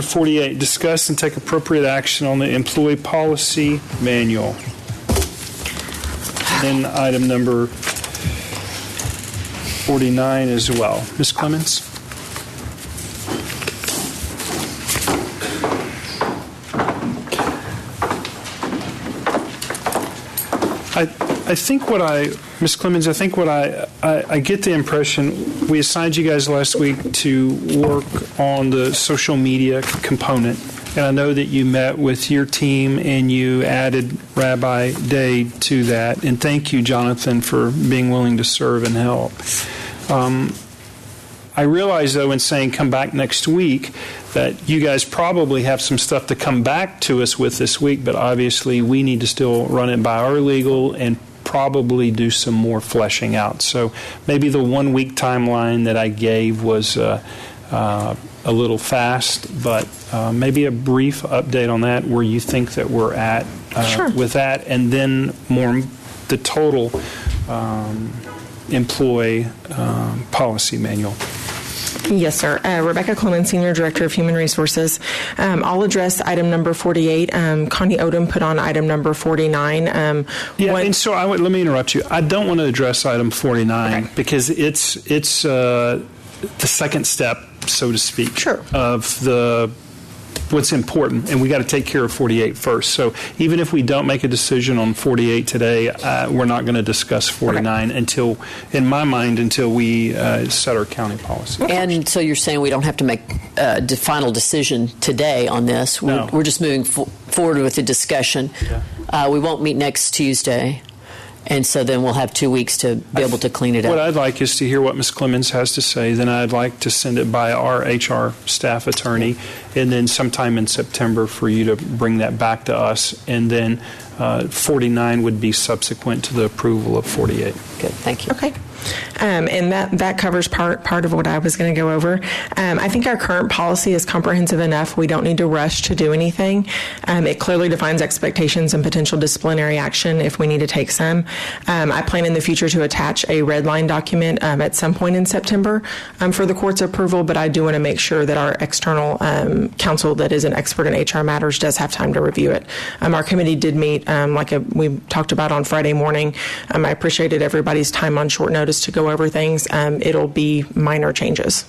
48, discuss and take appropriate action on the employee policy manual. And then item number 49 as well. Ms. Clemens? I think Ms. Clemens, I think I get the impression, we assigned you guys last week to work on the social media component, and I know that you met with your team and you added Rabbi Day to that, and thank you, Jonathan, for being willing to serve and help. I realize, though, in saying come back next week, that you guys probably have some stuff to come back to us with this week, but obviously we need to still run it by our legal and probably do some more fleshing out. So maybe the 1 week timeline that I gave was a little fast, but maybe a brief update on that, where you think that we're at with that, and then more the total employee policy manual. Yes, sir. Rebecca Clemens, Senior Director of Human Resources. I'll address item number 48. Connie Odom put on item number 49. And so let me interrupt you. I don't want to address item 49 because it's the second step, so to speak, of what's important, and we got to take care of 48 first. So even if we don't make a decision on 48 today, we're not going to discuss 49 until we set our county policy. And so you're saying we don't have to make a final decision today on this. We're just moving forward with the discussion. Yeah. We won't meet next Tuesday. And so then we'll have 2 weeks to be able to clean it up. What I'd like is to hear what Ms. Clemens has to say. Then I'd like to send it by our HR staff attorney, and then sometime in September for you to bring that back to us. And then 49 would be subsequent to the approval of 48. Good, thank you. Okay. And that covers part of what I was going to go over. I think our current policy is comprehensive enough. We don't need to rush to do anything. It clearly defines expectations and potential disciplinary action if we need to take some. I plan in the future to attach a red line document at some point in September for the court's approval, but I do want to make sure that our external counsel that is an expert in HR matters does have time to review it. Our committee did meet, we talked about on Friday morning. I appreciated everybody's time on short notice to go over things. It'll be minor changes.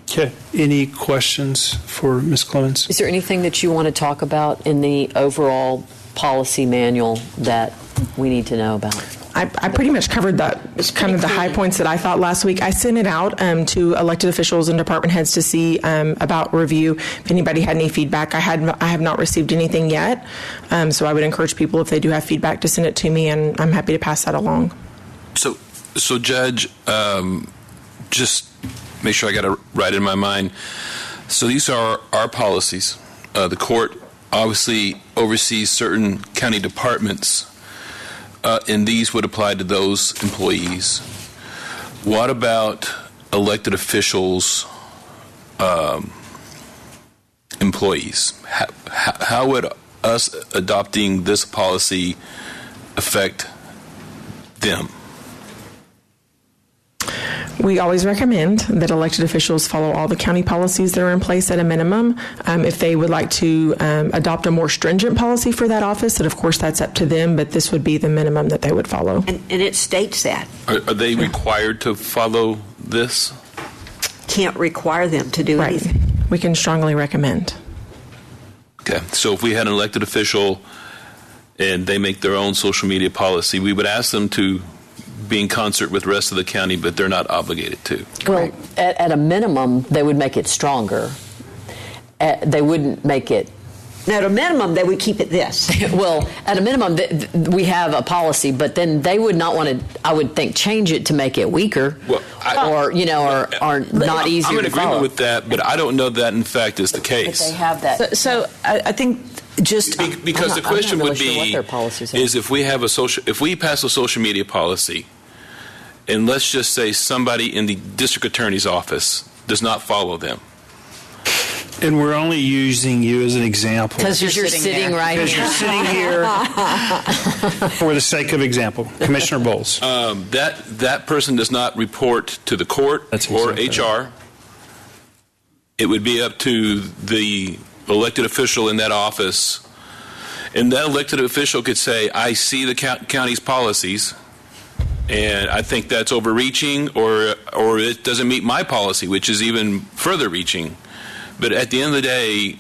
Okay. Any questions for Ms. Clemens? Is there anything that you want to talk about in the overall policy manual that we need to know about? I pretty much covered that, kind of the high points that I thought last week. I sent it out to elected officials and department heads to see about review. If anybody had any feedback, I have not received anything yet. So I would encourage people, if they do have feedback, to send it to me, and I'm happy to pass that along. So Judge, just make sure I got it right in my mind. So these are our policies. The court obviously oversees certain county departments, and these would apply to those employees. What about elected officials' employees? How would us adopting this policy affect them? We always recommend that elected officials follow all the county policies that are in place at a minimum. If they would like to adopt a more stringent policy for that office, then of course that's up to them, but this would be the minimum that they would follow. And it states that. Are they required to follow this? Can't require them to do anything. We can strongly recommend. Okay, so if we had an elected official and they make their own social media policy, we would ask them to be in concert with the rest of the county, but they're not obligated to. Well, at a minimum, they would make it stronger. They wouldn't make it... Now, at a minimum, they would keep it this. Well, at a minimum, we have a policy, but then they would not want to, I would think, change it to make it weaker, or not easier to follow. I'm in agreement with that, but I don't know that, in fact, is the case. But they have that. So I think just... Because the question would be, is if we pass a social media policy, and let's just say somebody in the district attorney's office does not follow them. And we're only using you as an example. Because you're sitting right here. Because you're sitting here for the sake of example. Commissioner Bowles. That person does not report to the court or HR. it would be up to the elected official in that office, and that elected official could say, I see the county's policies, and I think that's overreaching, or it doesn't meet my policy, which is even further reaching. But at the end of the day,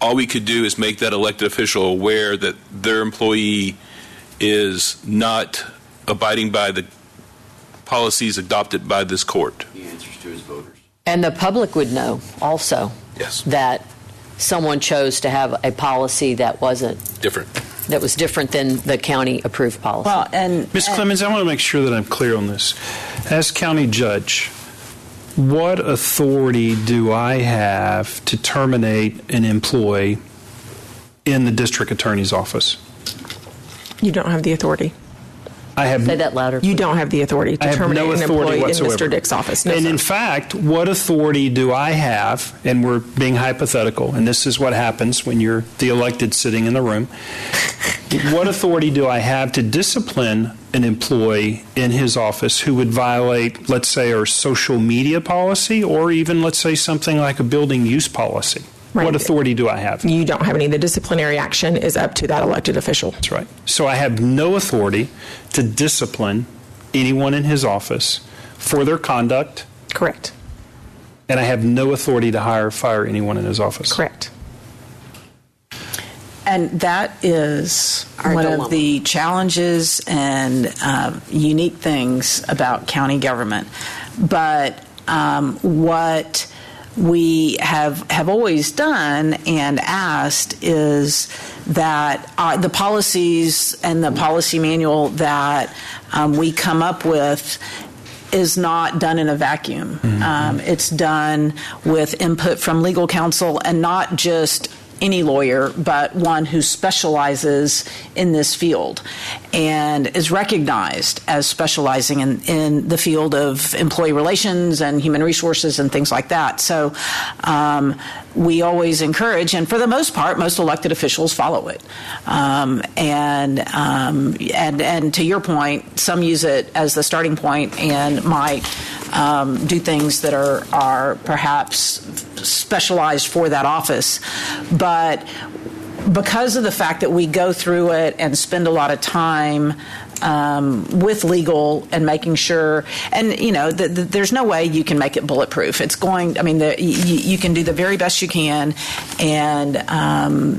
all we could do is make that elected official aware that their employee is not abiding by the policies adopted by this court. He answers to his voters. And the public would know also Yes. that someone chose to have a policy that was different than the county approved policy. Well, and Ms. Clemens, I want to make sure that I'm clear on this. As county judge, what authority do I have to terminate an employee in the district attorney's office? You don't have the authority. I have Say that louder. You don't have the authority I to have terminate no an authority employee whatsoever. in Mr. Dick's office. No, and sir. in fact, what authority do I have, and we're being hypothetical, and this is what happens when you're the elected sitting in the room, what authority do I have to discipline an employee in his office who would violate, let's say, our social media policy, or even, let's say, something like a building use policy? Right. What authority do I have? You don't have any. The disciplinary action is up to that elected official. That's right. So I have no authority to discipline anyone in his office for their conduct, Correct. and I have no authority to hire or fire anyone in his office. Correct. And that is Our one dilemma. of the challenges and unique things about county government. But what we have always done and asked is that the policies and the policy manual that we come up with is not done in a vacuum. It's done with input from legal counsel, and not just any lawyer, but one who specializes in this field and is recognized as specializing in the field of employee relations and human resources and things like that. So we always encourage, and for the most part, most elected officials follow it. And to your point, some use it as the starting point and might do things that are perhaps specialized for that office. But because of the fact that we go through it and spend a lot of time with legal and making sure, and there's no way you can make it bulletproof. It's going, you can do the very best you can, and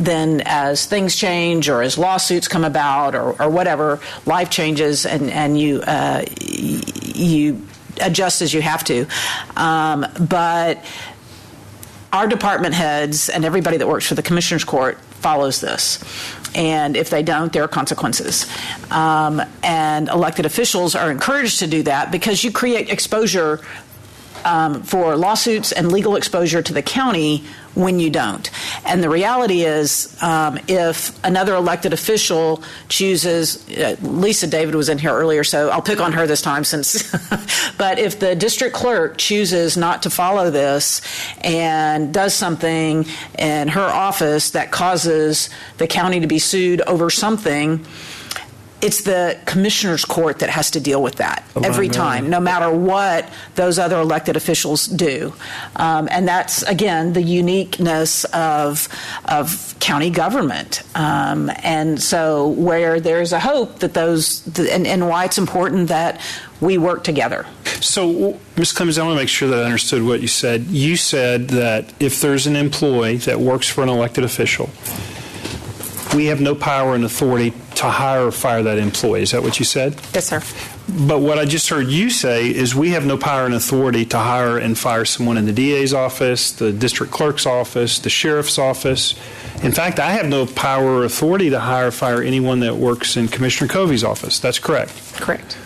then as things change or as lawsuits come about or whatever, life changes and you adjust as you have to. But our department heads and everybody that works for the Commissioners Court follows this. And if they don't, there are consequences. And elected officials are encouraged to do that because you create exposure for lawsuits and legal exposure to the county when you don't. And the reality is, if another elected official chooses, Lisa David was in here earlier, so I'll pick on her this time since, but if the district clerk chooses not to follow this and does something in her office that causes the county to be sued over something, it's the Commissioners Court that has to deal with that every time, no matter what those other elected officials do. And that's, again, the uniqueness of county government. And so where there's a hope that and why it's important that we work together. So, Ms. Clemens, I want to make sure that I understood what you said. You said that if there's an employee that works for an elected official, we have no power and authority to hire or fire that employee. Is that what you said? Yes, sir. But what I just heard you say is we have no power and authority to hire and fire someone in the DA's office, the district clerk's office, the sheriff's office. In fact, I have no power or authority to hire or fire anyone that works in Commissioner Covey's office. That's correct. Correct.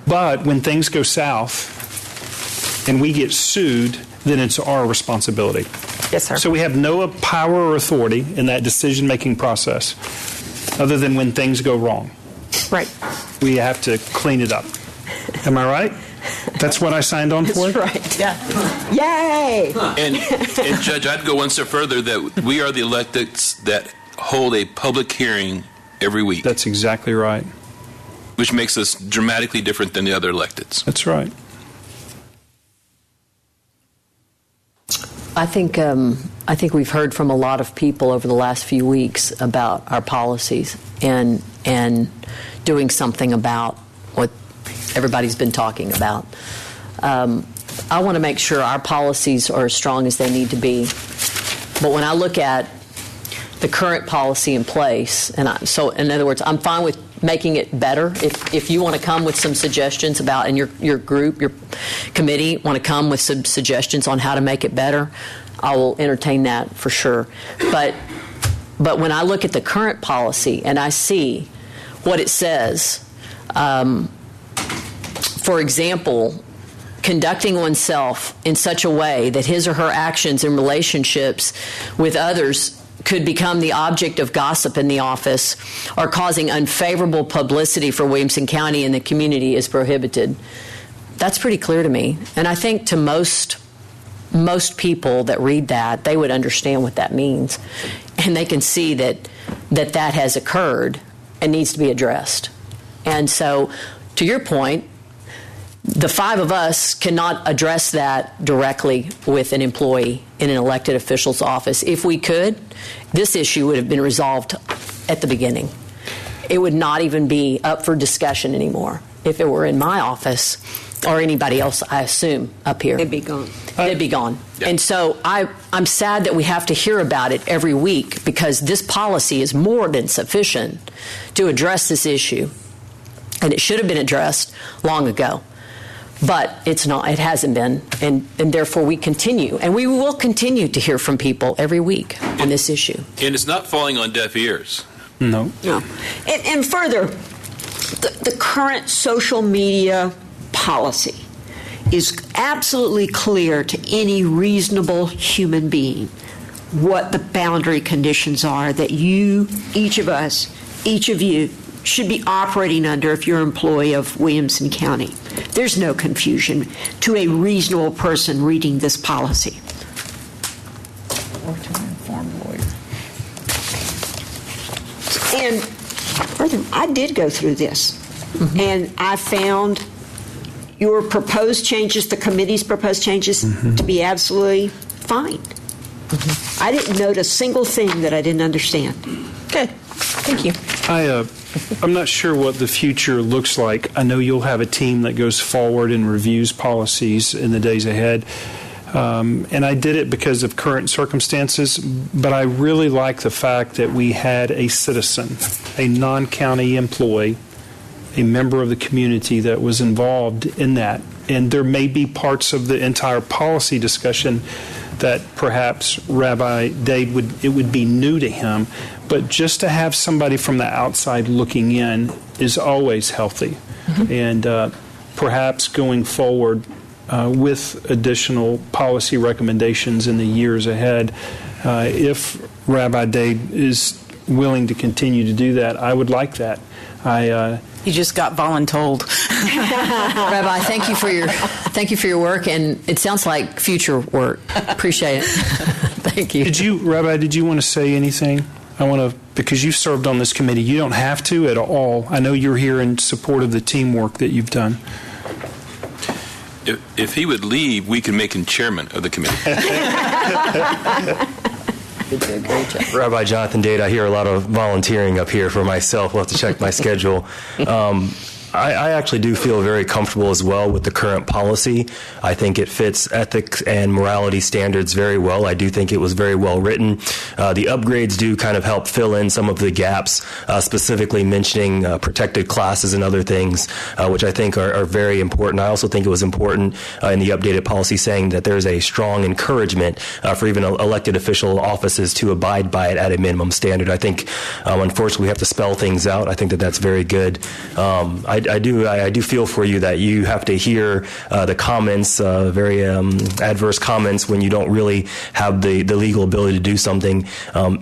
But when things go south and we get sued, then it's our responsibility. Yes, sir. So we have no power or authority in that decision-making process other than when things go wrong. Right. We have to clean it up. Am I right? That's what I signed on for? That's right. Yeah. Yay! And Judge, I'd go one step further, that we are the electeds that hold a public hearing every week, That's exactly right. which makes us dramatically different than the other electeds. That's right. I think we've heard from a lot of people over the last few weeks about our policies and doing something about what everybody's been talking about. I want to make sure our policies are as strong as they need to be. But when I look at the current policy in place, so in other words, I'm fine with making it better. If you want to come with some suggestions about, and your group, your committee want to come with some suggestions on how to make it better, I will entertain that for sure. But when I look at the current policy and I see what it says, for example, conducting oneself in such a way that his or her actions and relationships with others could become the object of gossip in the office or causing unfavorable publicity for Williamson County and the community is prohibited. That's pretty clear to me. And I think to most people that read that, they would understand what that means. And they can see that has occurred and needs to be addressed. And so, to your point, the five of us cannot address that directly with an employee in an elected official's office. If we could, this issue would have been resolved at the beginning. It would not even be up for discussion anymore if it were in my office or anybody else, I assume, up here. They'd be gone. They'd be gone. Yeah. And so I'm sad that we have to hear about it every week because this policy is more than sufficient to address this issue. And it should have been addressed long ago. But it's not. It hasn't been. And therefore we continue. And we will continue to hear from people every week on this issue. And it's not falling on deaf ears. No. No. And further, the current social media policy is absolutely clear to any reasonable human being what the boundary conditions are that you, each of us, each of you, should be operating under if you're an employee of Williamson County. There's no confusion to a reasonable person reading this policy. Or to an informed lawyer. And further, I did go through this, and I found your proposed changes, the committee's proposed changes, to be absolutely fine. I didn't note a single thing that I didn't understand. Good. Thank you. I'm not sure what the future looks like. I know you'll have a team that goes forward and reviews policies in the days ahead. And I did it because of current circumstances, but I really like the fact that we had a citizen, a non-county employee, a member of the community that was involved in that. And there may be parts of the entire policy discussion that perhaps Rabbi Dade would be new to him, but just to have somebody from the outside looking in is always healthy. And perhaps going forward with additional policy recommendations in the years ahead, if Rabbi Dade is willing to continue to do that, I would like that. You just got voluntold. Rabbi, thank you for your work, and it sounds like future work. Appreciate it. Thank you. Rabbi, did you want to say anything? Because you served on this committee, you don't have to at all. I know you're here in support of the teamwork that you've done. If he would leave, we can make him chairman of the committee. You did a great job. Rabbi Jonathan Dade, I hear a lot of volunteering up here for myself. We'll have to check my schedule. I actually do feel very comfortable as well with the current policy. I think it fits ethics and morality standards very well. I do think it was very well written. The upgrades do kind of help fill in some of the gaps, specifically mentioning protected classes and other things, which I think are very important. I also think it was important in the updated policy saying that there's a strong encouragement for even elected official offices to abide by it at a minimum standard. I think, unfortunately, we have to spell things out. I think that that's very good. I do feel for you that you have to hear the comments, very adverse comments when you don't really have the legal ability to do something.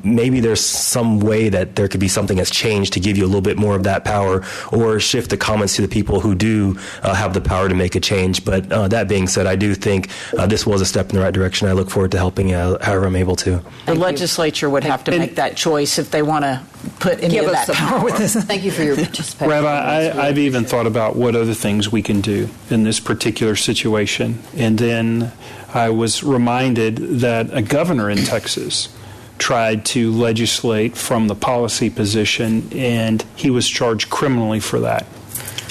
maybe there's some way that there could be something that's changed to give you a little bit more of that power, or shift the comments to the people who do have the power to make a change. But that being said, I do think this was a step in the right direction. I look forward to helping however I'm able to. The legislature would have to make that choice if they want to put any of that power with this. Thank you for your participation. Rabbi, I've even thought about what other things we can do in this particular situation. And then I was reminded that a governor in Texas tried to legislate from the policy position, and he was charged criminally for that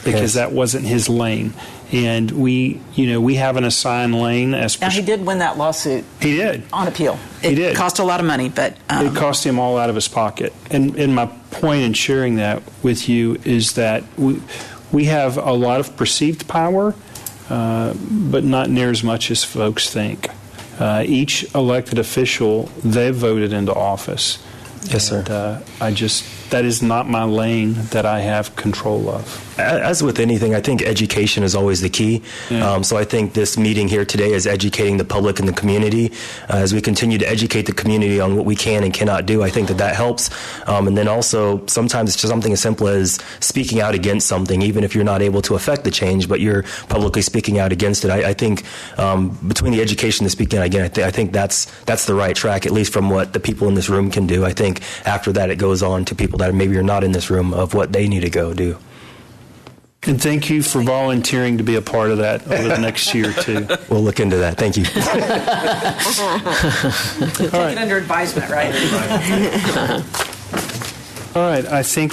because that wasn't his lane. And we have an assigned lane as. Now, he did win that lawsuit. He did On appeal. He did. It cost a lot of money, but it cost him all out of his pocket. And my point in sharing that with you is that we have a lot of perceived power, but not near as much as folks think. Each elected official, they've voted into office. Yes, sir. And that is not my lane that I have control of. As with anything, I think education is always the key. Yeah. So I think this meeting here today is educating the public and the community. As we continue to educate the community on what we can and cannot do, I think that helps. And then also, sometimes it's just something as simple as speaking out against something, even if you're not able to affect the change, but you're publicly speaking out against it. I think between the education and the speaking out again, I think that's the right track, at least from what the people in this room can do. I think after that, it goes on to people that maybe are not in this room of what they need to go do. And thank you for volunteering to be a part of that over the next year, too. We'll look into that. Thank you. take it under advisement, right? All right. I think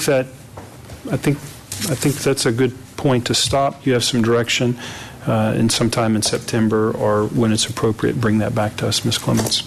that's a good point to stop. You have some direction in sometime in September, or when it's appropriate, bring that back to us, Ms. Clements.